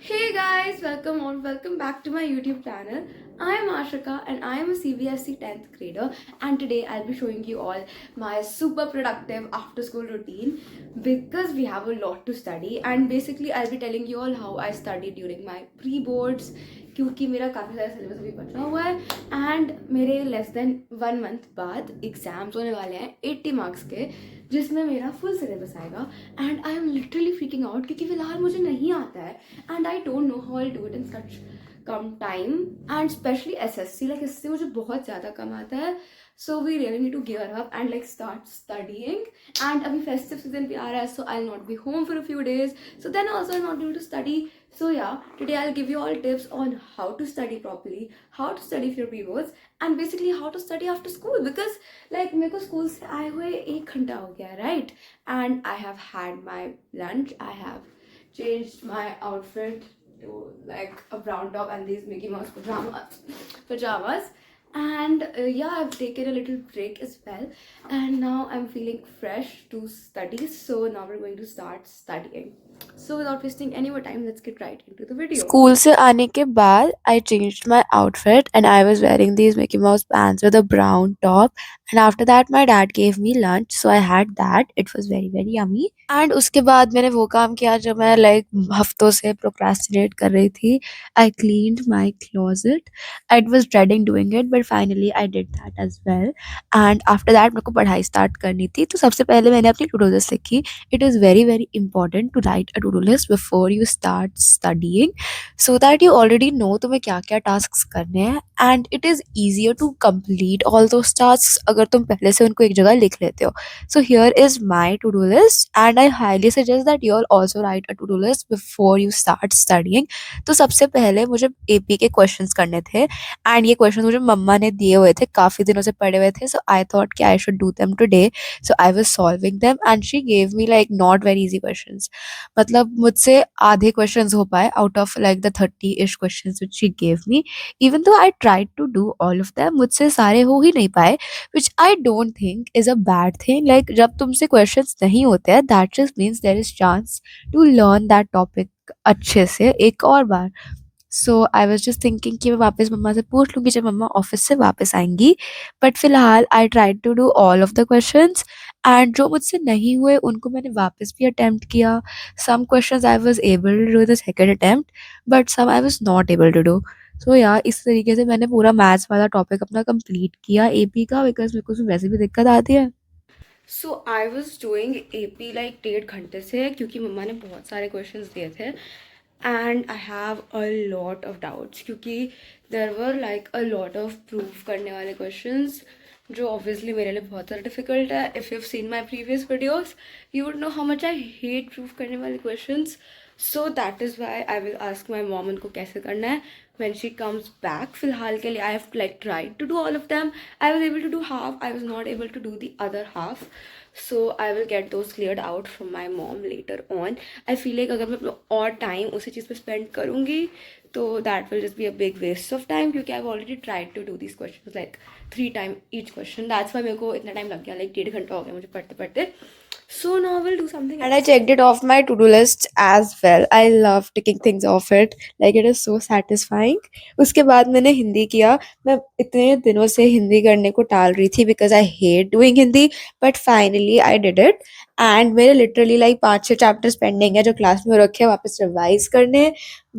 Hey guys, welcome back to my YouTube channel. I am Ashika and I am a CBSE 10th grader, and today I'll be showing you all my super productive after school routine because we have a lot to study, and basically I'll be telling you all how I studied during my pre-boards क्योंकि मेरा काफ़ी सारा syllabus अभी बचा हुआ है and मेरे less than 1 month बाद एग्जाम्स होने वाले हैं 80 मार्क्स के, जिसमें मेरा फुल सिलेबस आएगा and I am literally freaking out क्योंकि फिलहाल मुझे नहीं आता है and I don't know how I do it in such कम time and specially SSC like इससे मुझे बहुत ज़्यादा कम आता है. So we really need to give up and like start studying and अभी फेस्टिव सीजन भी आ रहा है, so I will not be home for a few days, so then also I'm not able to study. So yeah, today I'll give you all tips on how to study properly, how to study for your pre-boards, and basically how to study after school because like मेरे को school से आए हुए 1 घंटा हो गया, right? And I have had my lunch, I have changed my outfit to like a brown top and these Mickey Mouse pajamas. And yeah, I've taken a little break as well, and now I'm feeling fresh to study, so now we're going to start studying. So without wasting any more time, let's get right into the video. School से आने के बाद आई changed my outfit and I was wearing these Mickey mouse pants with a brown top and after that my dad gave me lunch so I had that it was very very yummy and उसके बाद मैंने वो काम किया जो मैं like हफ्तों से प्रोक्रेस्टिनेट कर रही थी. I cleaned my closet. I was dreading doing it but finally I did that as well and after that मेरे को पढ़ाई स्टार्ट करनी थी तो सबसे पहले मैंने अपनी टू डू लिस्ट लिखी. It is very very important to write a to do list before you start studying so that you already know तुम्हें क्या क्या टास्क करने हैं and it is easier to complete all those task अगर तुम पहले से उनको एक जगह लिख लेते हो. So here is my to do list and I highly suggest that you all also write a to do list before you start studying. तो सबसे पहले मुझे AP के क्वेश्चंस करने थे एंड ये क्वेश्चन मुझे मम्मा ने दिए हुए थे, काफ़ी दिनों से पढ़े हुए थे, सो आई थॉट कि I should do them today. So I was solving them and she gave me like not very easy questions. मतलब मुझसे आधे क्वेश्चंस हो पाए out of like the 30-ish questions which she gave me. Even though I tried to do all of them मुझसे सारे हो ही नहीं पाए, which I don't think is a bad thing. Like जब तुमसे क्वेश्चंस नहीं होते हैं that just means there is chance to learn that topic अच्छे से एक और बार. So I was just thinking कि मैं वापस मम्मा से पूछ लूँगी जब मम्मा ऑफिस से वापस आएंगी. बट फिलहाल I tried to do all of the questions and जो मुझसे नहीं हुए उनको मैंने वापस भी अटेम्प्ट किया. Some questions I was able to do in the second attempt, but some I was not able to do. So yeah, इस तरीके से मैंने पूरा मैथ्स वाला टॉपिक अपना कंप्लीट किया AP का बिकॉज मेरे को उसमें वैसे भी दिक्कत आती है. So I was doing AP like 1.5 घंटे से क्योंकि मम्मा ने बहुत सारे क्वेश्चंस दिए थे and I have a lot of doubts क्योंकि there were like a lot of proof करने वाले क्वेश्चंस जो ऑब्वियसली मेरे लिए बहुत ज़्यादा डिफिकल्ट है. If you have seen my previous videos you would know how much I hate proof करने वाले questions. So that is why I will ask my mom उनको कैसे करना है when she comes back. फिलहाल के लिए I have like tried to do all of them. I was able to do half. I was not able to do the other half. So I will get those cleared out from my mom later on. I feel like अगर मैं और time उसी चीज़ पे spend करूँगी तो that will just be a big waste of time क्योंकि I've already tried to do these questions like 3 times each question. That's why मेरे को इतना टाइम लग गया, like 1.5 घंटा हो गया मुझे पढ़ते पढ़ते. So now we'll do something And I else. checked it off my to-do list as well. I love ticking things off it. Like it is so satisfying. उसके बाद मैंने हिंदी किया. मैं इतने दिनों से हिंदी करने को टाल रही थी because I hate doing Hindi. But finally I did it. And मेरे literally like 5-6 chapters pending है जो क्लास में रखे हैं वापस रिवाइज करने.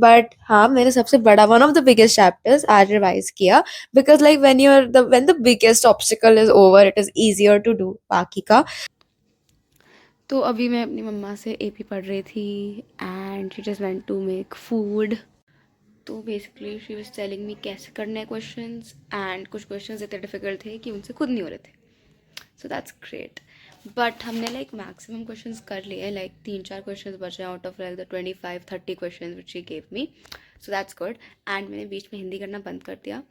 But हाँ मैंने सबसे बड़ा one of the biggest chapters आज रिवाइज किया because like when the biggest obstacle is over it is easier to do बाकी का. तो अभी मैं अपनी मम्मा से AP पढ़ रही थी and she just went to make food. तो basically she was telling me कैसे करने हैं क्वेश्चंस एंड कुछ क्वेश्चंस इतने डिफिकल्ट थे कि उनसे खुद नहीं हो रहे थे. So that's great. बट हमने लाइक मैक्सिमम क्वेश्चंस कर लिए, लाइक 3-4 क्वेश्चंस बचे out of like the 25-30 question which she gave me. So that's good. And मैंने बीच में हिंदी करना बंद कर दिया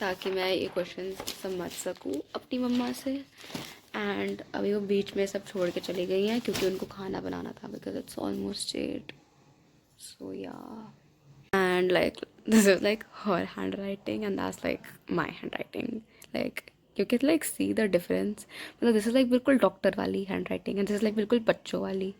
ताकि मैं ये क्वेश्चन समझ सकूँ अपनी मम्मा से. एंड अभी वो बीच में सब छोड़ के चली गई हैं क्योंकि उनको खाना बनाना था बिकॉज इट्स ऑलमोस्ट 8. सो या and like this is like her handwriting and that's like my handwriting. Like you can like see the difference. मतलब this is like बिल्कुल डॉक्टर वाली handwriting and this is like बिल्कुल बच्चों वाली.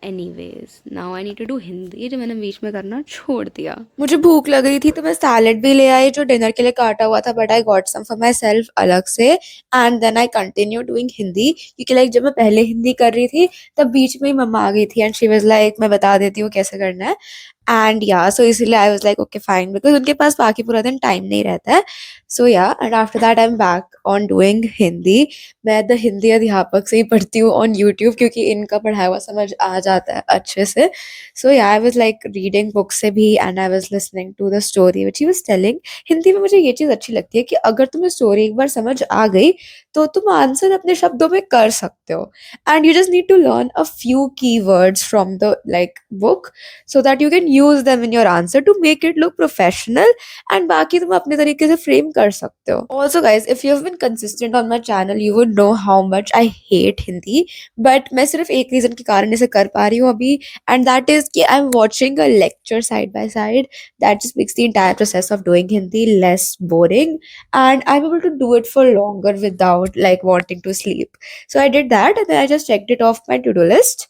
Anyways now I need to do Hindi, जो मैंने बीच में करना छोड़ दिया। मुझे भूख लग रही थी तो मैं सैलेड भी ले आई जो डिनर के लिए काटा हुआ था, but I got some for my self अलग से, and then I continue doing Hindi, क्योंकि लाइक जब मैं पहले हिंदी कर रही थी तब बीच में ही मम्मा आ गई थी एंड शी वाज लाइक मैं बता देती हूँ कैसे करना है, एंड या सो इसीलिए आई was like okay fine, because उनके पास बाकी पूरा दिन टाइम नहीं रहता है। सो या and after that I am back on doing Hindi. मैं द हिंदी अध्यापक से ही पढ़ती हूँ ऑन यूट्यूब, क्योंकि इनका पढ़ाया हुआ समझ आ जाता है अच्छे से। सो या I was like reading book से भी, and I was listening to the story which he was telling. Hindi में मुझे ये चीज़ अच्छी लगती है कि अगर तुम्हें स्टोरी एक बार समझ आ गई तो तुम आंसर अपने शब्दों में कर सकते हो, and you just need to learn a few keywords from the like book so that you can use them in your answer to make it look professional, and बाकी तुम अपने तरीके से frame कर सकते हो। Also guys, if you have been consistent on my channel, you would know how much I hate Hindi, but मैं सिर्फ एक reason के कारण इसे कर पा रही हूँ अभी, and that is कि I'm watching a lecture side by side that just makes the entire process of doing Hindi less boring, and I'm able to do it for longer without like wanting to sleep. So I did that, and then I just checked it off my to-do list.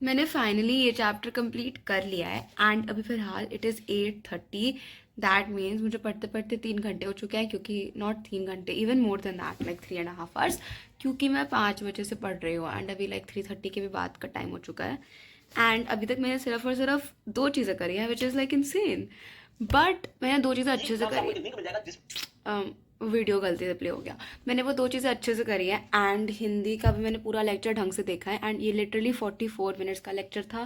मैंने finally ये chapter complete कर लिया है and अभी फ़िलहाल it is 8:30। That means मुझे पढ़ते पढ़ते 3 घंटे हो चुके हैं, क्योंकि नॉट 3 घंटे, even more than that, like 3.5 hours, क्योंकि मैं 5 बजे से पढ़ रही हूँ एंड अभी लाइक 3:30 के भी बाद का टाइम हो चुका है। एंड अभी तक मैंने सिर्फ और सिर्फ 2 चीज़ें करी हैं which is like insane, but मैंने 2 चीज़ें अच्छे से करी। वीडियो गलती से प्ले हो गया। मैंने वो 2 चीज़ें अच्छे से करी हैं एंड हिंदी का भी मैंने पूरा लेक्चर ढंग से देखा है, एंड ये लिटरली 44 मिनट्स का लेक्चर था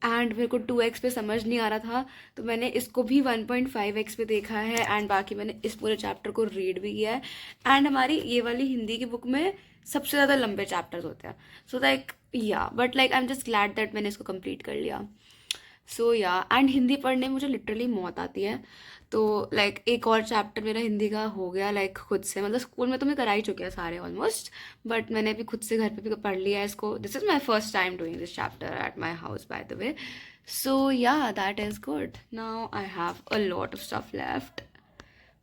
एंड मेरे को 2x पे समझ नहीं आ रहा था, तो मैंने इसको भी 1.5x पे देखा है, एंड बाकी मैंने इस पूरे चैप्टर को रीड भी किया है। एंड हमारी ये वाली हिंदी की बुक में सबसे ज़्यादा लंबे चैप्टर्स होते हैं, सो लाइक या but like I am just glad that मैंने इसको कंप्लीट कर लिया। सो या एंड हिंदी पढ़ने में मुझे लिटरली मौत आती है, तो लाइक एक और चैप्टर मेरा हिंदी का हो गया लाइक खुद से, मतलब स्कूल में तो मैं करा ही चुकी है सारे ऑलमोस्ट, बट मैंने अभी खुद से घर पे भी पढ़ लिया है इसको। This is my first time doing this chapter at my house by the way. So yeah that is good. Now I have a lot of stuff left,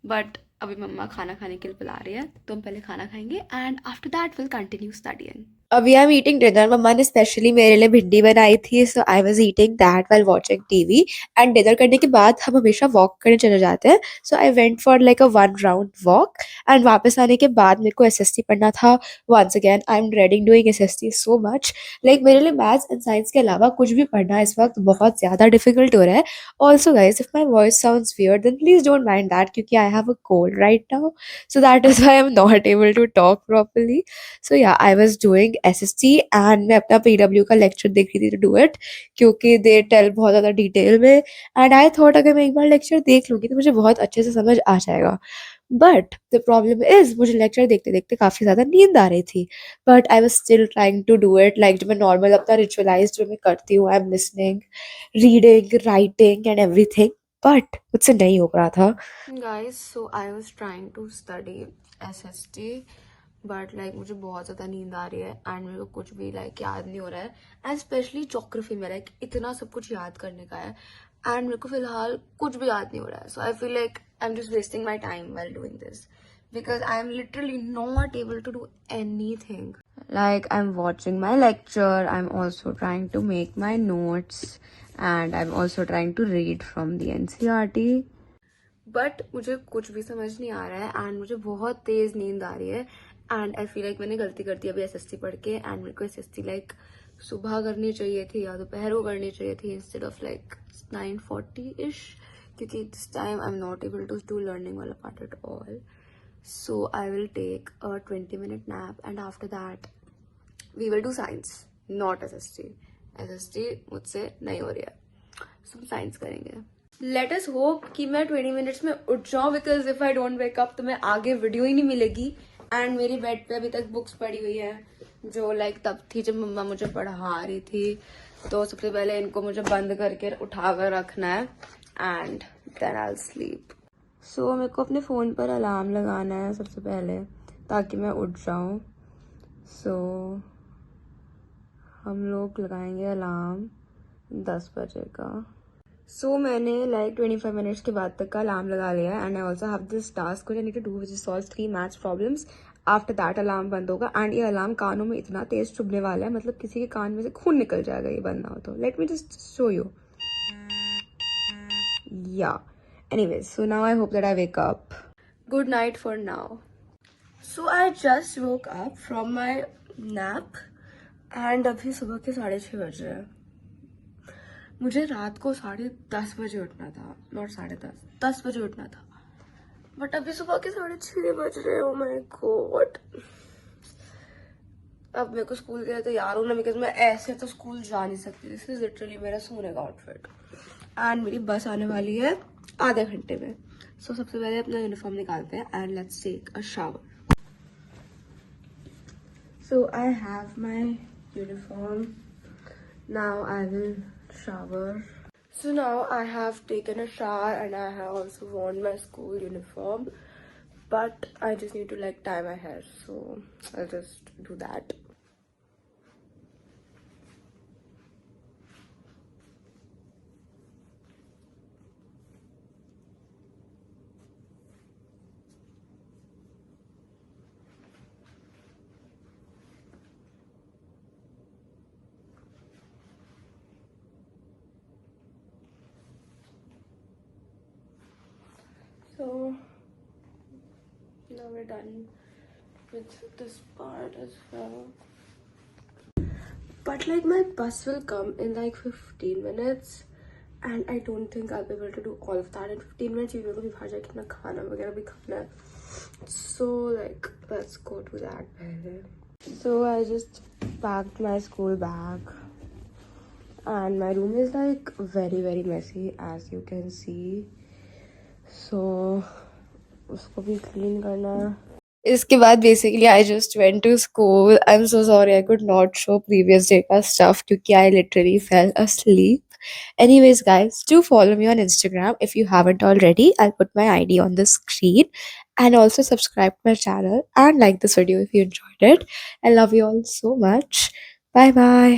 but अभी मम्मा खाना खाने के लिए बुला रही है, तो हम पहले खाना खाएंगे and after that will continue studying. अभी आई एम ईटिंग डिनर। मम्मा ने स्पेशली मेरे लिए भिंडी बनाई थी, so I was eating that while watching TV. And dinner करने के बाद हम हमेशा वॉक करने चले जाते हैं, so I went for like a 1 round walk, and वापस आने के बाद मेरे को एसएसटी पढ़ना था। Once again I am dreading doing SST so much, like मेरे लिए मैथ्स एंड साइंस के अलावा कुछ भी पढ़ना इस वक्त बहुत ज़्यादा डिफिकल्ट हो रहा है। Also guys, if my voice sounds weird then please don't mind that, क्योंकि I have a cold right now, so that is why I am not able to talk properly. So या I was doing SST and मैं अपना PW का lecture देख रही थी to do it, क्योंकि they tell बहुत ज़्यादा डिटेल में, एंड आई थॉट अगर मैं एक बार लेक्चर देख लूँगी तो मुझे बहुत अच्छे से समझ आ जाएगा। बट द प्रॉब्लम इज मुझे लेक्चर देखते देखते काफ़ी ज़्यादा नींद आ रही थी, but I was still trying to do it, like जो मैं नॉर्मल अपना रिचुअलाइज जो मैं करती हूँ, I am listening, reading, writing and everything, but मुझसे नहीं हो रहा था। Guys so I was trying to study SST, but like मुझे बहुत ज़्यादा नींद आ रही है एंड मेरे को कुछ भी लाइक याद नहीं हो रहा है, एंड स्पेशली ज्योग्राफी में लाइक इतना सब कुछ याद करने का है एंड मेरे को फिलहाल कुछ भी याद नहीं हो रहा है। So I feel like I am just wasting my time while doing this because I am literally not able to do anything. Like I'm watching my lecture, I'm also trying to make my notes, and I'm also trying to read from the NCERT. But मुझे कुछ भी समझ नहीं आ रहा है and मुझे बहुत तेज़ नींद आ रही है, एंड आई फील लाइक मैंने गलती कर दी अभी एसएसटी पढ़ के, एंड मेरे को एसएसटी लाइक सुबह करनी चाहिए थी या दोपहर को करनी चाहिए थी इंस्टेड ऑफ लाइक 9:40 ish, क्योंकि this time I am not able to do learning वाला part at all. So I will take a 20-minute nap and after that we will do science, not SST. SST मुझसे नहीं हो रही है, सो हम science करेंगे। Let us hope कि मैं 20 मिनट्स में उठ जाऊँ, because if I don't wake up तो मैं आगे वीडियो ही नहीं मिलेगी, एंड मेरी बेड पे अभी तक बुक्स पड़ी हुई है जो लाइक तब थी जब मम्मा मुझे पढ़ा रही थी, तो सबसे पहले इनको मुझे बंद करके उठा कर रखना है and then I will sleep. So मेरे को अपने फ़ोन पर अलार्म लगाना है सबसे पहले ताकि मैं उठ जाऊँ। सो हम लोग लगाएंगे अलार्म 10 बजे का। सो मैंने लाइक 25 मिनट्स के बाद तक का अलार्म लगा लिया है, and I also have this task which I need to do, which is solve 3 maths problems after that alarm बंद होगा एंड ये अलार्म कानों में इतना तेज चुभने वाला है, मतलब किसी के कान में से खून निकल जाएगा ये बंद ना हो तो. Let me just show you. Yeah. Anyways, so now I hope that I wake up. Good night for now. So I just woke up from my nap and अभी सुबह के 6:30 बज रहे हैं. मुझे रात को 10:30 बजे उठना था, नॉट 10:30, 10 बजे उठना था, बट अभी सुबह के 6:30 बज रहे हैं. Oh my God. अब मेरे को स्कूल के लिए तैयार होना, बिकॉज मैं ऐसे तो स्कूल जा नहीं सकती. दिस इज लिटरली मेरा सोने का आउटफिट एंड मेरी बस आने वाली है आधे घंटे में. सो सबसे पहले अपना यूनिफॉर्म निकालते हैं and let's take a shower. So I have my uniform. Now I will shower. So now I have taken a shower and I have also worn my school uniform, but I just need to like tie my hair, so I'll just do that. So now we're done with this part as well. But like my bus will come in like 15 minutes and I don't think I'll be able to do all of that in 15 minutes. You know, बाहर जाके अपना खाना वगैरह भी खाना है. So like let's go to that पहले. So I just packed my school bag and my room is like very messy as you can see. So उसको भी clean करना. इसके बाद basically I just went to school. I am so sorry I could not show previous day का stuff क्योंकि I literally fell asleep. Anyways, guys, do follow me on Instagram if you haven't already. I'll put my ID on the screen and also subscribe to my channel and like this video if you enjoyed it. I love you all so much. Bye bye.